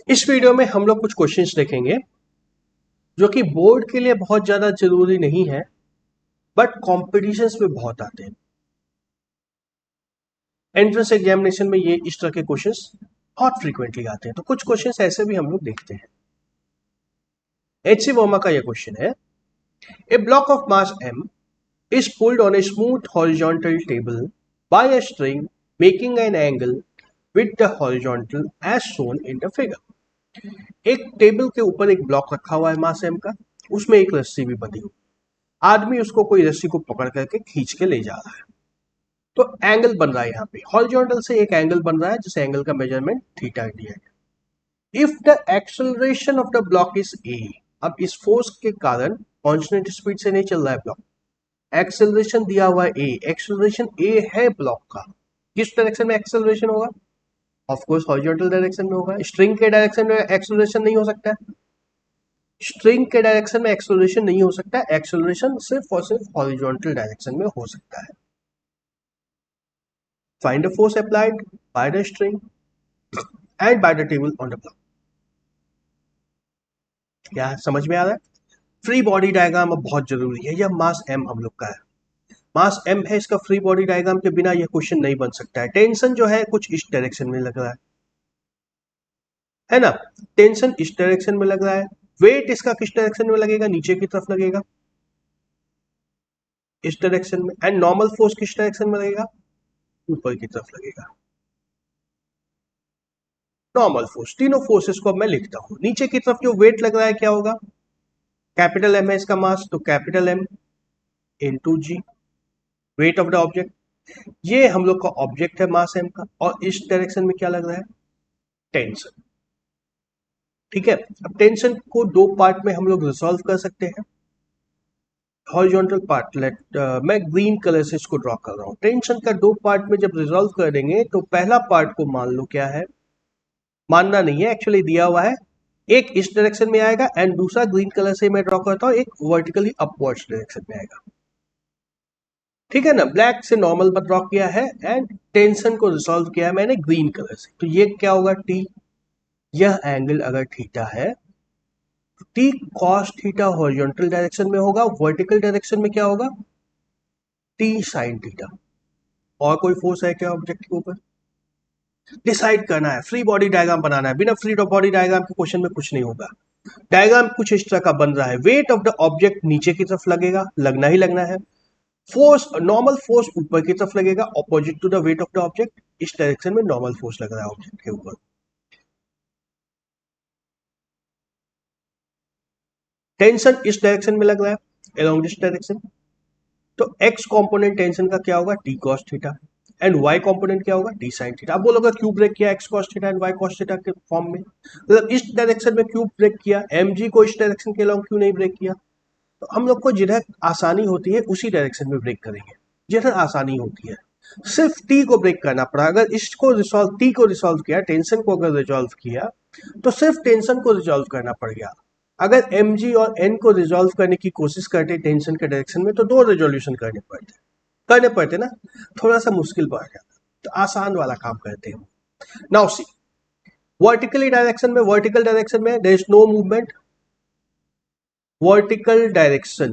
इस वीडियो में हम लोग कुछ क्वेश्चंस देखेंगे जो कि बोर्ड के लिए बहुत ज्यादा जरूरी नहीं है बट कॉम्पिटिशन्स में बहुत आते हैं। एंट्रेंस एग्जामिनेशन में ये इस तरह के क्वेश्चंस बहुत फ्रीक्वेंटली आते हैं, तो कुछ क्वेश्चंस ऐसे भी हम लोग देखते हैं। एच सी वर्मा का यह क्वेश्चन है, a block of mass m is pulled on a smooth horizontal table by a string making an angle with the horizontal as shown in the figure। एक टेबल के ऊपर एक ब्लॉक रखा हुआ है मास m का, उसमें एक रस्सी भी बंधी हुई, आदमी उसको कोई रस्सी को पकड़ करके खींच के ले जा रहा है। तो एंगल बन रहा है, यहाँ पे हॉरिजॉन्टल से एक एंगल बन रहा है जिस एंगल का मेजरमेंट थीटा दिया है। If the acceleration of the block is a, अब इस फोर्स के कारण कांस्टेंट स्पीड से नहीं चल रहा है ब्लॉक, एक्सेलरेशन दिया हुआ है ए, एक्सेलरेशन ए है ब्लॉक का, किस डायरेक्शन में एक्सेलरेशन होगा? ऑफ कोर्स हॉरिजॉन्टल डायरेक्शन में होगा। स्ट्रिंग के डायरेक्शन में एक्सेलरेशन नहीं हो सकता है, स्ट्रिंग के डायरेक्शन में एक्सेलरेशन नहीं हो सकता है, एक्सेलरेशन सिर्फ और सिर्फ हॉरिजॉन्टल डायरेक्शन में हो सकता है। Find the force applied by the string and by the table on the block. क्या समझ में आ रहा है? फ्री बॉडी डायग्राम अब बहुत जरूरी है। यह मास m हम लोग का है, मास m है, इसका फ्री बॉडी डायग्राम के बिना यह क्वेश्चन नहीं बन सकता है। टेंशन जो है कुछ इस डायरेक्शन में लग रहा है ना, टेंशन इस डायरेक्शन में लग रहा है। वेट इसका किस डायरेक्शन में लगेगा? नीचे की तरफ लगेगा, इस डायरेक्शन में। एंड नॉर्मल फोर्स किस डायरेक्शन में लगेगा? ऊपर की तरफ लगेगा। नॉर्मल फोर्स, तीनों फोर्सेस को अब मैं लिखता हूं। नीचे की तरफ जो वेट लग रहा है क्या होगा? कैपिटल M है इसका मास, तो capital M into g, weight of the object. ये हम लोग का ऑब्जेक्ट है मास M का, और इस डायरेक्शन में क्या लग रहा है? टेंशन। ठीक है, अब टेंशन को दो पार्ट में हम लोग रिजॉल्व कर सकते हैं। हॉरिजॉन्टल पार्ट मैं ग्रीन कलर से इसको ड्रॉ कर रहा हूं। टेंशन का दो पार्ट में जब रिजॉल्व कर देंगे तो पहला पार्ट को मान लो क्या है, मानना नहीं है, एक्चुअली दिया हुआ है। एक इस डायरेक्शन में आएगा एंड दूसरा ग्रीन कलर से मैं ड्रॉ करता हूं, एक वर्टिकली अपवर्ड्स डायरेक्शन में आएगा। ठीक है ना, ब्लैक से नॉर्मल पर ड्रॉ किया है एंड टेंशन को रिजॉल्व किया है मैंने ग्रीन कलर से। तो ये क्या होगा? टी। यह एंगल अगर थीटा है, T cos theta horizontal direction में होगा, वर्टिकल डायरेक्शन में क्या होगा? T sine theta. और कोई फोर्स है क्या ऑब्जेक्ट के ऊपर? डिसाइड करना है, फ्री बॉडी डायग्राम बनाना है। बिना फ्री बॉडी डायग्राम के क्वेश्चन में कुछ नहीं होगा। डायग्राम कुछ इस तरह का बन रहा है, वेट ऑफ द ऑब्जेक्ट नीचे की तरफ लगेगा, लगना ही लगना है। फोर्स, नॉर्मल फोर्स ऊपर की तरफ लगेगा, opposite to the weight of the object. इस डायरेक्शन में नॉर्मल फोर्स लग रहा है ऑब्जेक्ट के ऊपर। टेंशन इस डायरेक्शन में लग रहा है, अलोंग दिस डायरेक्शन। तो एक्स कंपोनेंट टेंशन का क्या होगा? T cos theta. And y component क्या होगा? T sine theta. अब बोलोगे क्यों ब्रेक किया x cos theta and y cos theta के फॉर्म में? मतलब इस डायरेक्शन में क्यों ब्रेक किया? mg को इस डायरेक्शन के अलोंग क्यों नहीं ब्रेक किया? तो हम लोग को जिधर आसानी होती है उसी डायरेक्शन में ब्रेक करेंगे, जिधर आसानी होती है। सिर्फ टी को ब्रेक करना पड़ा। अगर इसको रिसॉल्व, टी को रिसॉल्व किया, टेंशन को अगर रिजॉल्व किया, तो सिर्फ टेंशन को रिजॉल्व करना पड़ गया। अगर mg और n को रिजॉल्व करने की कोशिश करते टेंशन के डायरेक्शन में, तो दो रिजोल्यूशन करने पड़ते ना, थोड़ा सा मुश्किल पड़ जाता। तो आसान वाला काम करते हैं। नाउ सी, वर्टिकली डायरेक्शन में, वर्टिकल डायरेक्शन में there is no movement. Vertical direction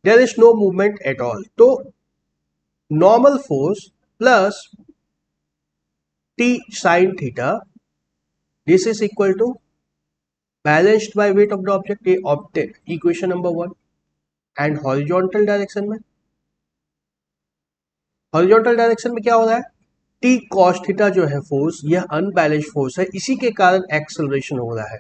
there is no movement at all. तो normal force plus T sine theta, this is equal to balanced by weight of the object. ये object equation number 1। And horizontal direction में, horizontal direction में क्या हो रहा है? T cos theta जो है फोर्स, यह अनबैलेंस्ड फोर्स है, इसी के कारण एक्सेलरेशन हो रहा है।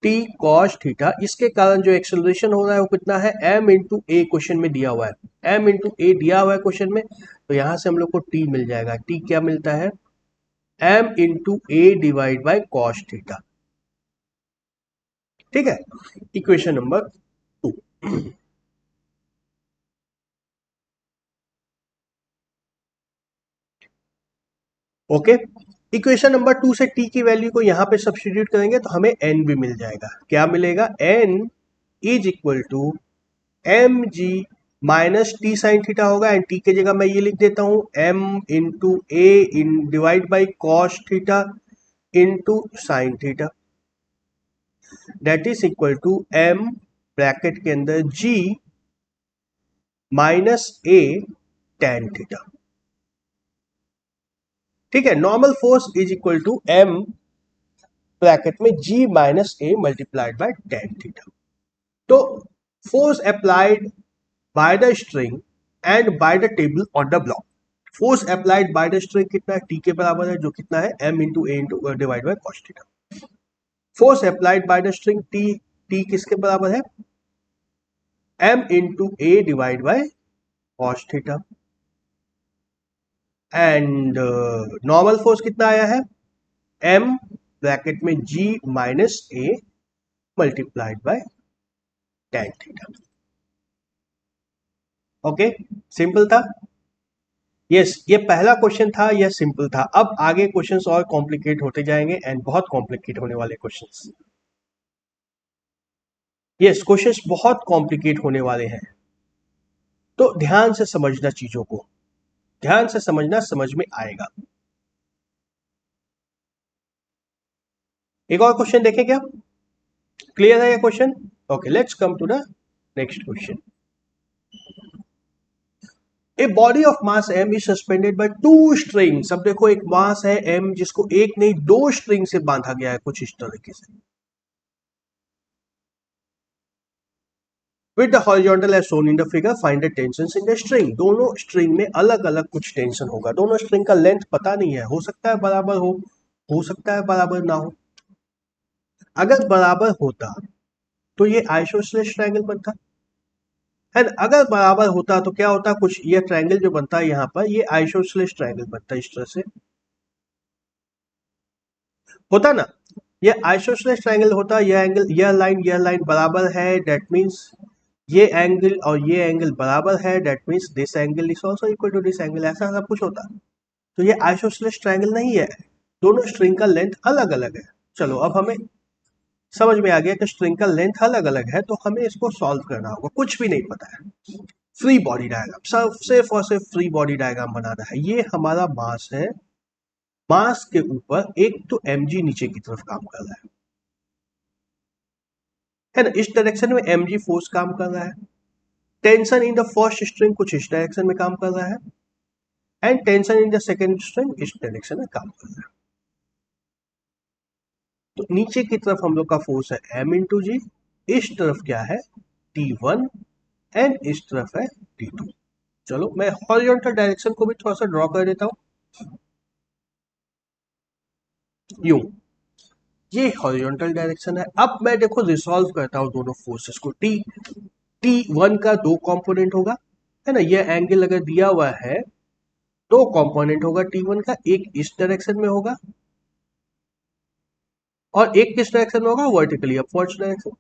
टी कॉस थीटा, इसके कारण जो एक्सेलरेशन हो रहा है वो कितना है? m इंटू ए क्वेश्चन में दिया हुआ है, m इंटू ए दिया हुआ है क्वेश्चन में। तो यहां से हम लोग को t मिल जाएगा। t क्या मिलता है? m into A divide by cos theta. ठीक है, equation number 2। Okay, equation number 2 से t की वैल्यू को यहां पे सब्स्टिट्यूट करेंगे तो हमें n भी मिल जाएगा। क्या मिलेगा? n is equal to M G minus T sine theta होगा, एंड टी की जगह मैं ये लिख देता हूं m into a in divide by cos theta into sine theta, that is equal to m bracket के अंदर g minus a tan theta. ठीक है, normal force is equal to m bracket में g minus a multiplied by tan theta. तो force applied by the string and by the table on the block, force applied by the string कितना है, t के बराबर है, जो कितना है m into a into divide by cos theta. Force applied by the string t किसके बराबर है, m into a divide by cos theta. And normal force कितना आया है, m ब्रैकेट में g minus a multiplied by tan theta. Okay, simple था। Yes, ये पहला क्वेश्चन था, यह सिंपल था। अब आगे क्वेश्चंस और कॉम्प्लिकेट होते जाएंगे एंड बहुत कॉम्प्लिकेट होने वाले क्वेश्चंस। यस, क्वेश्चंस बहुत कॉम्प्लिकेट होने वाले हैं, तो ध्यान से समझना, चीजों को ध्यान से समझना, समझ में आएगा। एक और क्वेश्चन देखें क्या, क्लियर है ये question? Okay, let's come to the next question. A body of mass m is suspended by two strings. अब देखो, एक मास है m जिसको एक नहीं दो स्ट्रिंग से बांधा गया है कुछ इस तरीके से। With the horizontal as shown in the figure, find the tensions in the string. दोनों स्ट्रिंग में अलग अलग कुछ टेंशन होगा। दोनों स्ट्रिंग का लेंथ पता नहीं है, हो सकता है बराबर हो सकता है बराबर ना हो। अगर बराबर होता तो ये आइसोसेलेस ट्रायंगल बनता, एंड अगर बराबर होता तो क्या होता, कुछ ये ट्रायंगल जो बनता है यहाँ पर, ये आइसोसेलेस ट्रायंगल बनता है इस तरह से, होता ना। ये आइसोसेलेस ट्रायंगल होता, ये एंगल, यह लाइन बराबर है, दैट मींस ये एंगल और ये एंगल बराबर है, that means this angle is also equal to this angle, ऐसा सब कुछ होता। तो ये आइसोसेलेस ट्रायंगल नहीं है, दोनों स्ट्रिंग का लेंथ अलग अलग है। चलो, अब हमें समझ में आ गया कि स्ट्रिंग का लेंथ अलग अलग है, तो हमें इसको सॉल्व करना होगा। कुछ भी नहीं पता है, फ्री बॉडी डायग्राम, सिर्फ और सिर्फ फ्री बॉडी डायग्राम बनाना है। ये हमारा मास है, मास के ऊपर एक तो mg नीचे की तरफ काम कर रहा है ना, इस डायरेक्शन में mg फोर्स काम कर रहा है। Tension in the first string कुछ इस डायरेक्शन में काम कर रहा है, and tension in the second string इस डायरेक्शन में काम कर रहा है। तो नीचे की तरफ हम लोग का फोर्स है m इंटू जी, इस तरफ क्या है T1 एंड इस तरफ है T2। चलो, मैं हॉरिजॉन्टल डायरेक्शन को भी थोड़ा सा ड्रॉ कर देता हूं। यूं, ये हॉरिजॉन्टल डायरेक्शन है। अब मैं देखो रिसॉल्व करता हूं दोनों फोर्सेस को। T1 का दो कंपोनेंट होगा, है ना, ये एंगल अगर दिया हुआ है, दो कंपोनेंट होगा T1 का, एक इस डायरेक्शन में होगा और एक किस डायरेक्शन में होगा, vertically upwards direction.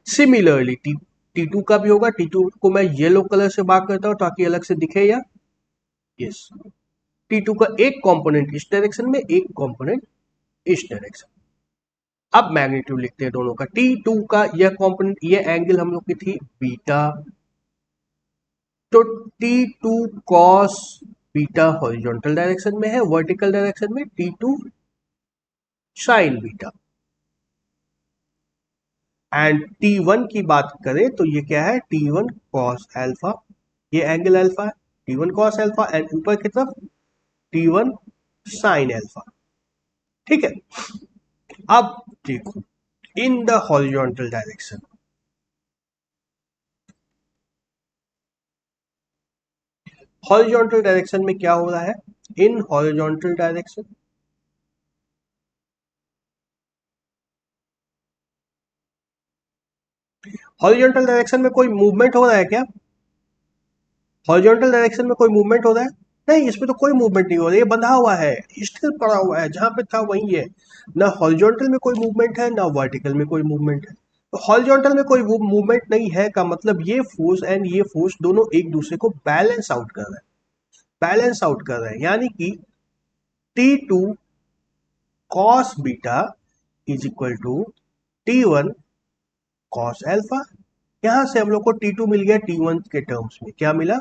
Similarly T2 का भी होगा। T2 को मैं येलो कलर से मार्क करता हूं ताकि अलग से दिखे, या यस, T2 का एक कंपोनेंट इस डायरेक्शन में, एक कंपोनेंट इस डायरेक्शन। अब मैग्नीट्यूड लिखते हैं दोनों का। T2 का यह कंपोनेंट, ये एंगल हम लोग की थी बीटा, तो T2 cos beta horizontal direction में है, वर्टिकल डायरेक्शन में T2 sin beta. And T1 की बात करें तो ये क्या है, T1 cos अल्फा, ये एंगल अल्फा है, T1 cos अल्फा, एंड ऊपर की तरफ T1 sin अल्फा। ठीक है, अब देखो, in the horizontal direction, horizontal direction में क्या हो रहा है, in horizontal direction horizontal direction में कोई मूवमेंट हो रहा है क्या, हॉरिजॉन्टल डायरेक्शन में कोई मूवमेंट हो रहा है? नहीं, इसमें तो कोई मूवमेंट नहीं हो रही है, बंधा हुआ है, स्थिर पड़ा हुआ है, जहां पे था वही है। ना हॉरिजॉन्टल में कोई मूवमेंट है, ना वर्टिकल में कोई मूवमेंट है। तो हॉरिजॉन्टल में कोई मूवमेंट नहीं है का मतलब ये फोर्स एंड ये फोर्स दोनों एक दूसरे को बैलेंस आउट कर रहे हैं, बैलेंस आउट कर रहे हैं, यानी कि T2 cos beta is equal to T1 cos alpha. यहां से हम लोग को T2 मिल गया, T1 के टर्म्स में क्या मिला,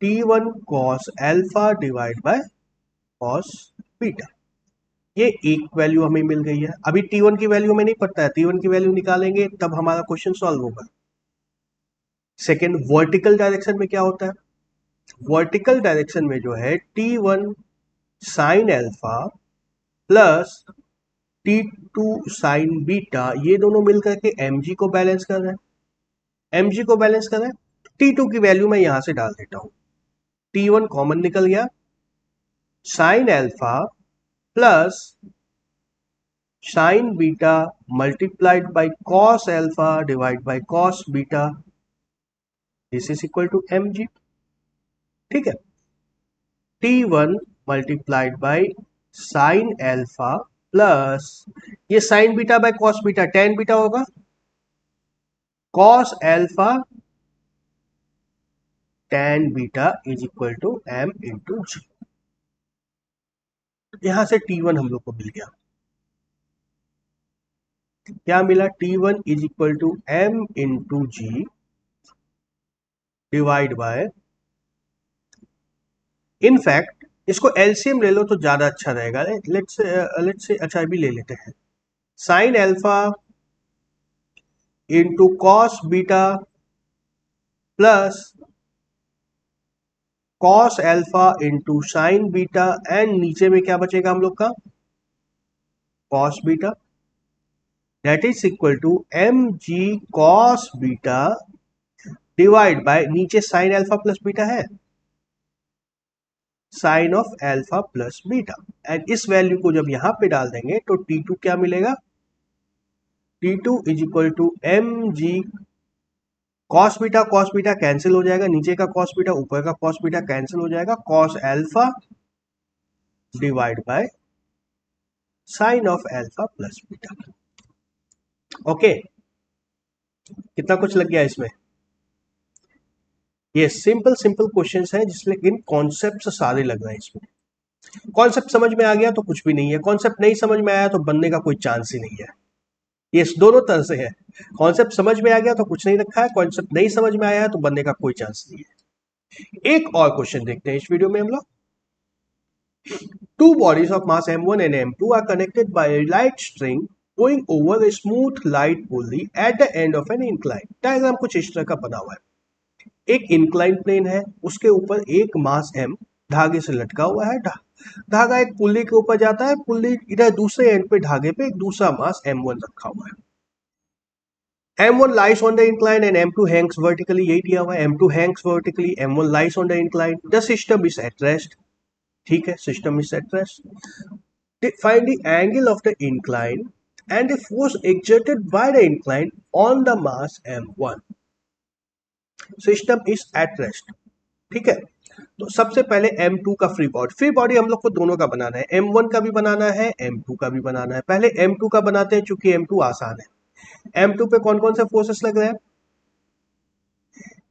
T1 cos alpha divide bye cos beta. ये एक वैल्यू हमें मिल गई है। अभी T1 की वैल्यू हमें नहीं पता है, T1 की वैल्यू निकालेंगे तब हमारा क्वेश्चन सॉल्व होगा। सेकेंड, वर्टिकल डायरेक्शन में क्या होता है? वर्टिकल डायरेक्शन में जो है T1 sign alpha plus T2 sign beta, ये दोनों मिलकर के mg को बैलेंस कर रहे हैं। mg को बैलेंस कर रहे हैं, T2 की वैल्यू मैं यहां से डाल देता हूं। T1 कॉमन निकल गया, sine alpha plus sine beta multiplied by cos alpha divide by cos beta, this is equal to mg। ठीक है, T1 multiplied by sine alpha plus ये sine beta by cos beta, tan beta होगा, cos alpha tan beta is equal to m into G. यहां से T1 हम लोग को मिल गया। क्या मिला? T1 is equal to m into g divide by, in fact इसको एलसीएम ले लो तो ज्यादा अच्छा रहेगा। लेट्स से अच्छा भी ले लेते हैं, sine alpha into cos beta plus cos alpha into sine beta, and नीचे में क्या बचेगा हम लोग का? Cos beta, that is equal to M g cos beta divide by, नीचे साइन अल्फा प्लस बीटा है, sine of alpha plus beta, and इस वैल्यू को जब यहां पे डाल देंगे तो T2 क्या मिलेगा? T2 is equal to M g cos beta cancel हो जाएगा, नीचे का कॉस बीटा ऊपर का कॉस बीटा कैंसिल हो जाएगा, cos alpha divide by sine of alpha plus beta. Okay, कितना कुछ लग गया इसमें? ये सिंपल सिंपल क्वेश्चंस है जिसमें इन कॉन्सेप्ट सारे लग रहे हैं। इसमें कॉन्सेप्ट समझ में आ गया तो कुछ भी नहीं है, कॉन्सेप्ट नहीं समझ में आया तो बनने का कोई चांस ही नहीं है। ये दोनों तरह से है, कॉन्सेप्ट समझ में आ गया तो कुछ नहीं रखा है, कॉन्सेप्ट नहीं समझ में आया है तो बनने का कोई चांस नहीं है। एक और क्वेश्चन देखते हैं इस वीडियो में हम लोग। Two bodies of mass m1 and m2 are connected by a light string going over a smooth light pulley at the end of an incline. Diagram कुछ इस तरह का बना हुआ है। एक इंक्लाइन प्लेन है, उसके ऊपर एक मास m धागे से लटका हुआ है, धागा एक पुल्ली के ऊपर जाता है, पुल्ली इधर दूसरे एंड पे धागे पे एक दूसरा मास m1 रखा हुआ है। m1 lies on the incline and m2 hangs vertically, यही दिया हुआ है, m2 hangs vertically, m1 lies on the incline, the system is at rest। ठीक है, system is at rest. Find the angle of the incline and the force exerted by the incline on the mass m1। System is at rest. ठीक है, तो सबसे पहले m2 का free body हम लोग को दोनों का बनाना है, m1 का भी बनाना है, m2 का भी बनाना है। पहले m2 का बनाते हैं, चूंकि m2 आसान है। m2 पे कौन कौन से फोर्सेस लग रहे हैं?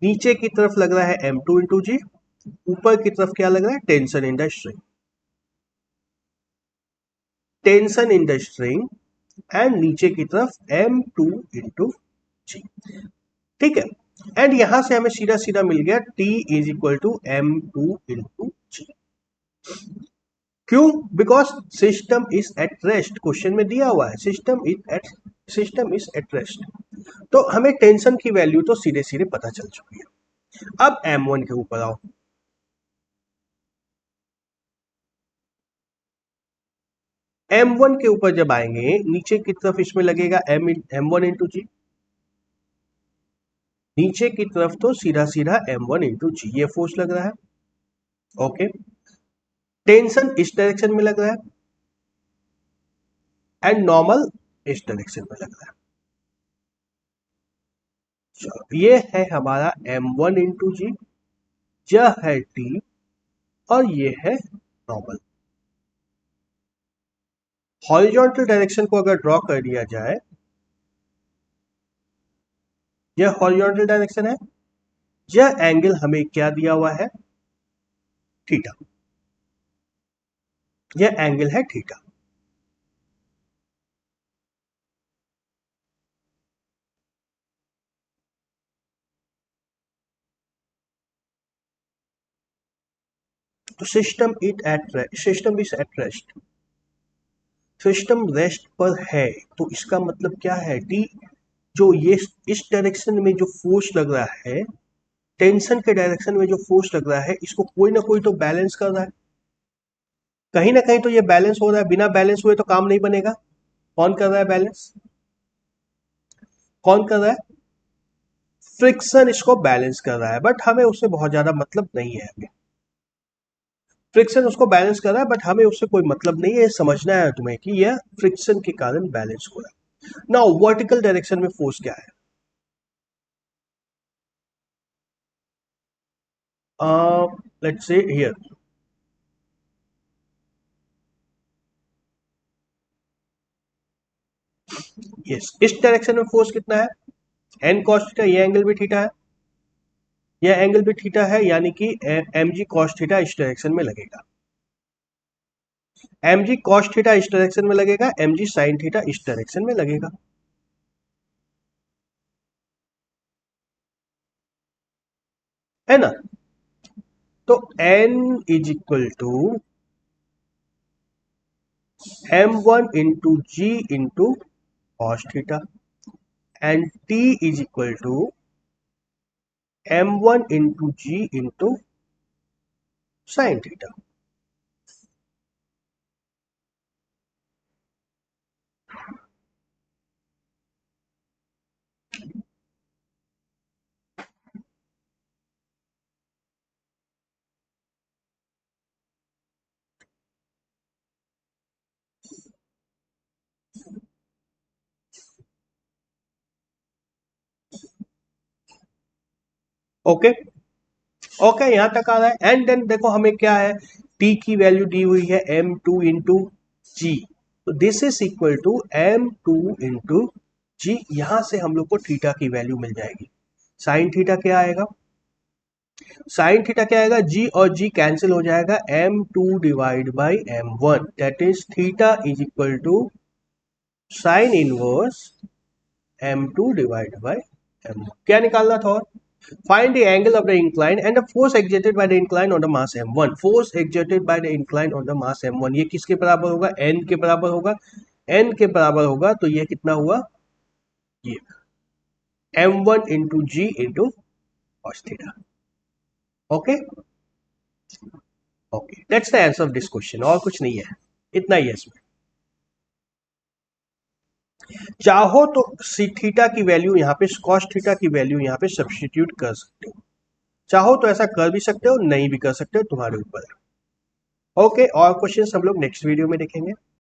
नीचे की तरफ लग रहा है m2 इंटू जी, ऊपर की तरफ क्या लग रहा है? Tension in the string, tension in the string, and नीचे की तरफ m2 इंटू जी। ठीक है, एंड यहां से हमें सीधा सीधा मिल गया T is equal to m2 into G. क्यों? Because system is at rest, question में दिया हुआ है सिस्टम इज एट रेस्ट, तो हमें टेंशन की वैल्यू तो सीधे सीधे पता चल चुकी है। अब m1 के ऊपर आओ, m1 के ऊपर जब आएंगे नीचे की तरफ इसमें लगेगा m1 इंटू जी, नीचे की तरफ तो सीधा सीधा m1 इंटू जी, ये फोर्स लग रहा है। ओके, टेंशन इस डायरेक्शन में लग रहा है एंड नॉर्मल इस डायरेक्शन में लग रहा है। चलो, ये है हमारा m1 इंटू जी, यह है t, और ये है नॉर्मल। हॉरिजॉन्टल डायरेक्शन को अगर ड्रॉ कर दिया जाए, यह हॉरिजॉन्टल डायरेक्शन है, यह एंगल हमें क्या दिया हुआ है? थीटा, यह एंगल है थीटा। तो system is at rest, system rest पर है तो इसका मतलब क्या है, टी जो ये इस डायरेक्शन में जो फोर्स लग रहा है, टेंशन के डायरेक्शन में जो फोर्स लग रहा है, इसको कोई ना कोई तो बैलेंस कर रहा है, कहीं ना कहीं तो ये बैलेंस हो रहा है, बिना बैलेंस हुए तो काम नहीं बनेगा। कौन कर रहा है बैलेंस, कौन कर रहा है, फ्रिक्शन इसको बैलेंस कर रहा है, बट हमें उससे बहुत ज्यादा मतलब नहीं है। हमें फ्रिक्शन उसको बैलेंस कर रहा है बट हमें उससे कोई मतलब नहीं है, ये समझना है तुम्हें कि यह फ्रिक्शन के कारण बैलेंस हो रहा है। नाउ वर्टिकल डायरेक्शन में फोर्स क्या है, लेट्स से हियर, यस इस डायरेक्शन में फोर्स कितना है, एन कॉस थीटा, ये एंगल भी थीटा है, यह एंगल भी थीटा है, यानी कि एम जी कॉस थीटा इस डायरेक्शन में लगेगा, एम जी कॉस थीटा इस डायरेक्शन में लगेगा, एम जी साइन थीटा इस डायरेक्शन में लगेगा, है ना। तो N is equal to m one into g into cos theta and T is equal to m1 into g into sin theta। Okay, okay यहां तक आ रहा है। एंड देन देखो हमें क्या है, t की वैल्यू दी हुई है m2 इंटू जी, तो this is equal to m2 into G, यहां से हम लोग को थीटा की वैल्यू मिल जाएगी। साइन थीटा क्या आएगा, साइन थीटा क्या आएगा, जी और जी कैंसिल हो जाएगा, m2 divide by m1, that is theta is equal to sine inverse m2 divide by m1। क्या निकालना था, और find the angle of the incline and the force exerted by the incline on the mass m1, force exerted by the incline on the mass m1 ये किसके बराबर होगा, n के बराबर होगा, n के बराबर होगा तो ये कितना हुआ, ये m1 into g into cos theta. Okay, okay that's the answer of this question, और कुछ नहीं है, इतना ही है इसमें। चाहो तो सी थीटा की वैल्यू यहाँ पे, cos थीटा की वैल्यू यहाँ पे सब्स्टिट्यूट कर सकते हो, चाहो तो ऐसा कर भी सकते हो, नहीं भी कर सकते हो, तुम्हारे ऊपर है। ओके, और क्वेश्चंस हम लोग नेक्स्ट वीडियो में देखेंगे।